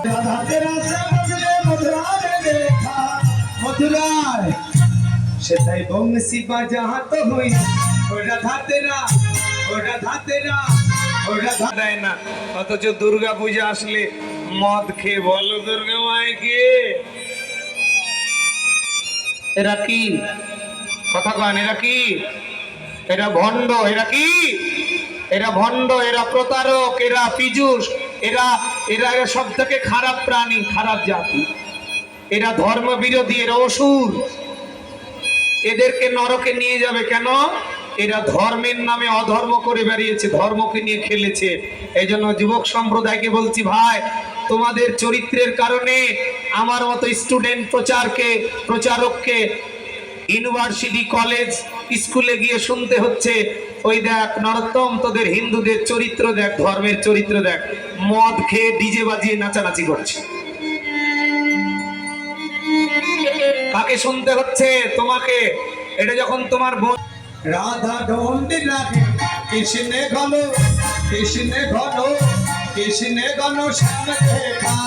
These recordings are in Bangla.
राधा तेरा सबने मथुरा में देखा मथुराয় সেটাই বংশী বাজাতে হই ও রাধা তেরা ও রাধা তেরা ও রাধা দেয় না অথচ দুর্গা পূজা আসলে মদ খেয়ে বলো দুর্গা মাইকে এরা কি কথা কন এরা কি এরা ভণ্ড এরা কি এরা ভণ্ড এরা প্রতারক এরা পিজুষ এরা এরা এরা সব থেকে খারাপ প্রাণী খারাপ জাতি এরা ধর্ম বিরোধী এরা অসুর এদেরকে নরকে নিয়ে যাবে কেন এরা ধর্মের নামে অধর্ম করে বেরিয়েছে ধর্মকে নিয়ে খেলেছে এইজন্য যুবক সম্প্রদায়কে বলছি ভাই তোমাদের চরিত্রের কারণে আমার মতো স্টুডেন্ট প্রচারককে ইউনিভার্সিটি কলেজ স্কুলে গিয়ে শুনতে হচ্ছে ওই দেখ নরোত্তম তোদের হিন্দুদের চরিত্র দেখ ধর্মের চরিত্র দেখ মদ খেয়ে ডিজে বাজিয়ে নাচানাচি করছে কাকে শুনতে হচ্ছে তোমাকে এটা যখন তোমার বোন রাধা ঢোলটি রাখে কৃষ্ণে ঘন কৃষ্ণে ঘন কৃষ্ণে ঘন শ্যাম দেখা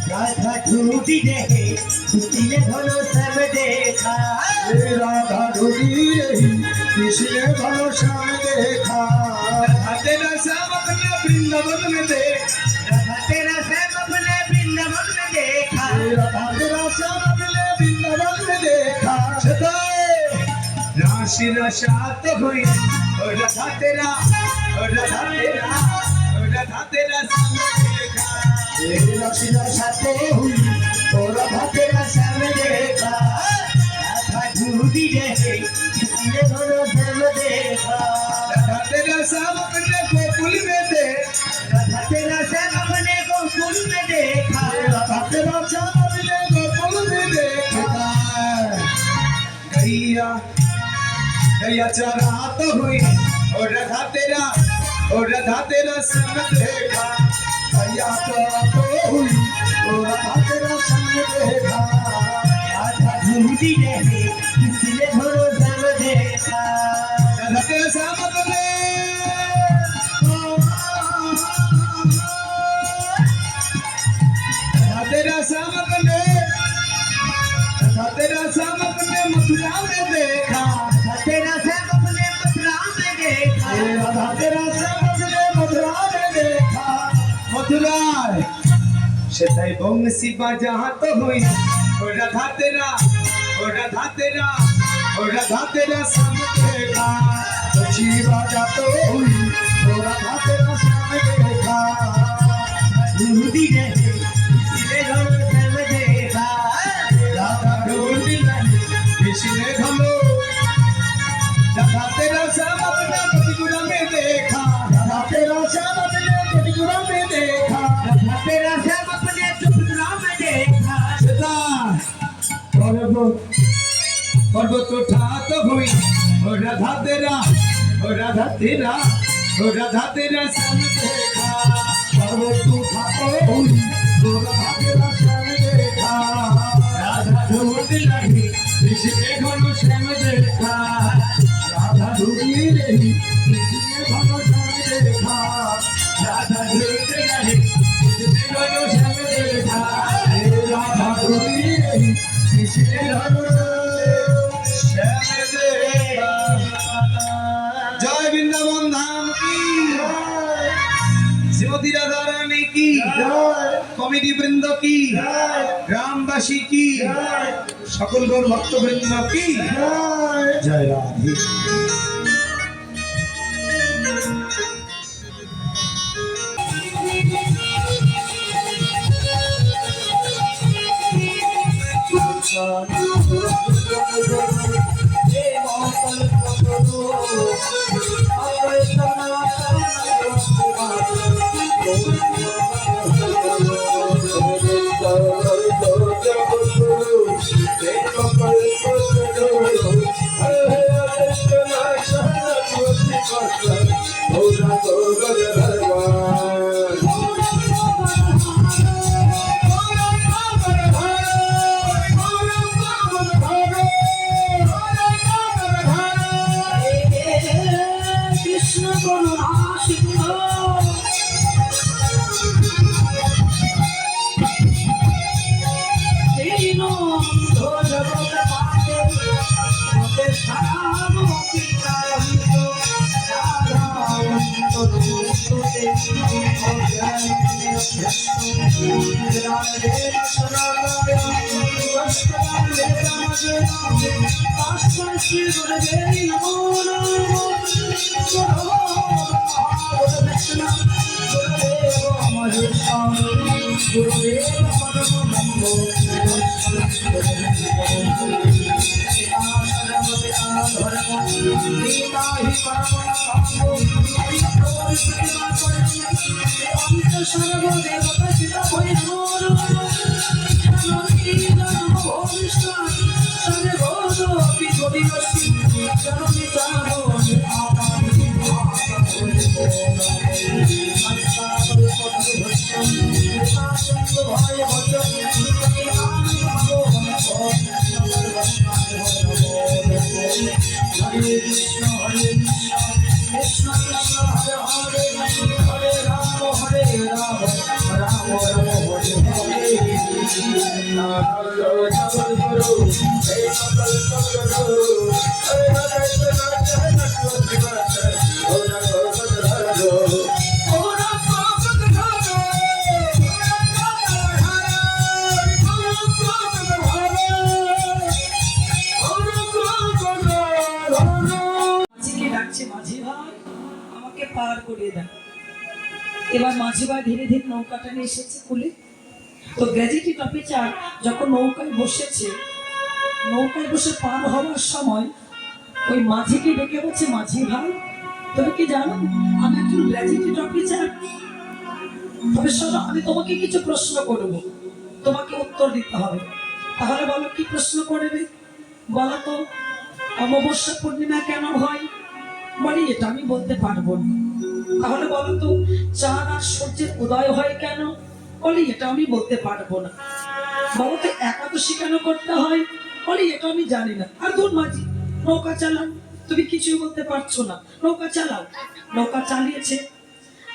राधा ढूंढी रहे किसने घनो सब देखा राधा ढूंढी रही किसने घनो सब देखा राधा तेरा सब अपने वृंदावन में देखा राधा तेरा सब अपने वृंदावन में देखा राधा तेरा सब अपने वृंदावन में देखा राशि रसात हुई और राधा तेरा और राधा तेरा और राधा तेरा सब देखा रसीदा साथे हुई और राधा तेरा सब देखा राधा ढूंढी रहे किसने घनो सब देखा राधा तेरा सब अपने गोकुल में देखा राधा तेरा सब अपने गोकुल में देखा राधा तेरा सब अपने गोकुल में देखा गैया गैया चरात हुई और राधा तेरा सब देखा गैया चरात हुई और राधा तेरा सब देखा राधा ढूंढी रहे किसने घनो सब देखा राधा तेरा सब अपने राधा तेरा सब अपने राधा तेरा सब अपने मथुरा में देखा राधा तेरा सब अपने मथुरा में देखा राधा तेरा सब अपने मथुरा में देखा मथुराয় সেটাই বংশী বাজাতে হই ও রাধা তেরা ও রাধা তেরা ও রাধা তেরা সব দেখা বংশী বাজাতে হই ও রাধা তেরা সব দেখা ঢুঁড়ি রহে কিসনে ঘনো সব দেখা রাধা ঢুঁড়ি রহে কিসনে ঘনো राधा तेरा सब अपने कटोरा में देखा राधा तेरा सब अपने कटोरा में देखा राधा तेरा सब अपने कटोरा में देखा सदा पर्वत उठात हुई और राधा तेरा और राधा तेरा और राधा तेरा सब देखा पर्वत उठात हुई और राधा तेरा सब देखा राधा ढूंढ रही किसने घनो श्याम देखा राधा ढूंढी रही किसने घनो श्याम देखा राधा ढूंढ रही किसने घनो श्याम देखा राधा ढूंढी रही किसने घनो श्याम देखा जय वृंदावन धाम की श्रीमती राधा रानी की कमिटी वृंद की ग्रामवासी की सकल गौर भक्त वृंद की जय राधे মাঝিকে ডাকছে, মাঝি ভাই আমাকে পার করে দেন। এবার মাঝি ভাই ধীরে ধীরে নৌকাটা নিয়ে এসেছে কুলে। তো গ্র্যাজুয়েটেড অফিসার যখন নৌকায় বসেছে, নৌকায় বসে পার হওয়ার সময় ওই মাঝিকে ডেকে বলছে, মাঝি ভাই তুমি কি জানো আমি একজন গ্র্যাজুয়েটেড অফিসার? তবে শোনো, আমি তোমাকে কিছু প্রশ্ন করব, তোমাকে উত্তর দিতে হবে। তাহলে বলো কি প্রশ্ন করবে? বলো তো, অমাবস্যা পূর্ণিমা কেন হয়? বলি এটা আমি বলতে পারবো না। তাহলে বলো তো, চাঁদ আর সূর্যের উদয় হয় কেন? বলি এটা আমি বলতে পারবো না। বলো তো, একাদশী কেন করতে হয়? বলি এটা আমি জানি না। আর দূর মাঝি, নৌকা চালাও, তুমি কিছুই বলতে পারছো না, নৌকা চালাও। নৌকা চালিয়েছে,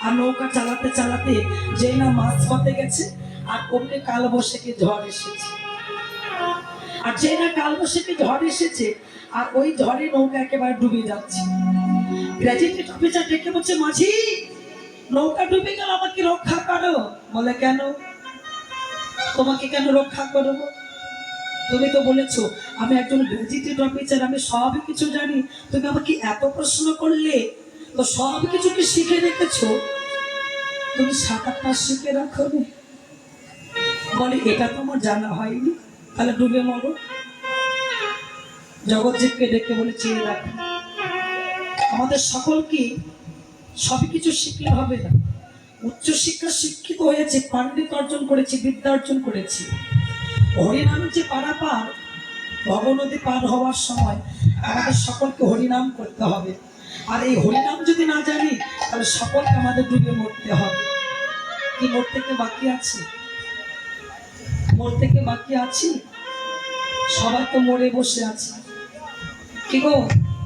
আর নৌকা চালাতে চালাতে যেই না মাছ পথে গেছে, আর অমনি কালবৈশাখী ঝড় এসেছে। আর যেই না কালবৈশাখী ঝড় এসেছে, আর ওই ঝড়ে নৌকা একেবারে ডুবে যাচ্ছে। গ্র্যাজুয়েটেড অফিসার ডেকে বলছে, মাঝি নৌকা ডুবে গেল, আমাকে রক্ষা করো। বলে কেন? তোমাকে কেন রক্ষা করবো? তুমি তো বলেছো আমি একজন গ্র্যাজুয়েটেড অফিসার, আমি সব কিছু জানি। তুমি আমাকে এত প্রশ্ন করলে, তো সব কিছু কি শিখে রেখেছো? তুমি সাঁতারটা শিখে রাখো নি? বলে এটা তোমার জানা হয়নি, তাহলে ডুবে মরো। জগৎজীবকে ডেকে বলে, চেয়ে রাখো, আমাদের সকলকে সবই কিছু শিখলে হবে না। উচ্চশিক্ষা শিক্ষিত হয়েছে, পাণ্ডিত অর্জন করেছি, বিদ্যা অর্জন করেছি। হরিনাম যে পারাপার, ভবনদী পার হওয়ার সময় আমাদের সকলকে হরিনাম করতে হবে। আর এই হরিনাম যদি না জানি, তাহলে সকলকে আমাদের ডুবে মরতে হবে। কি মরতে কে বাকি আছে? মরতে কে বাকি আছি? সবাই তো মরে বসে আছে। কি গো,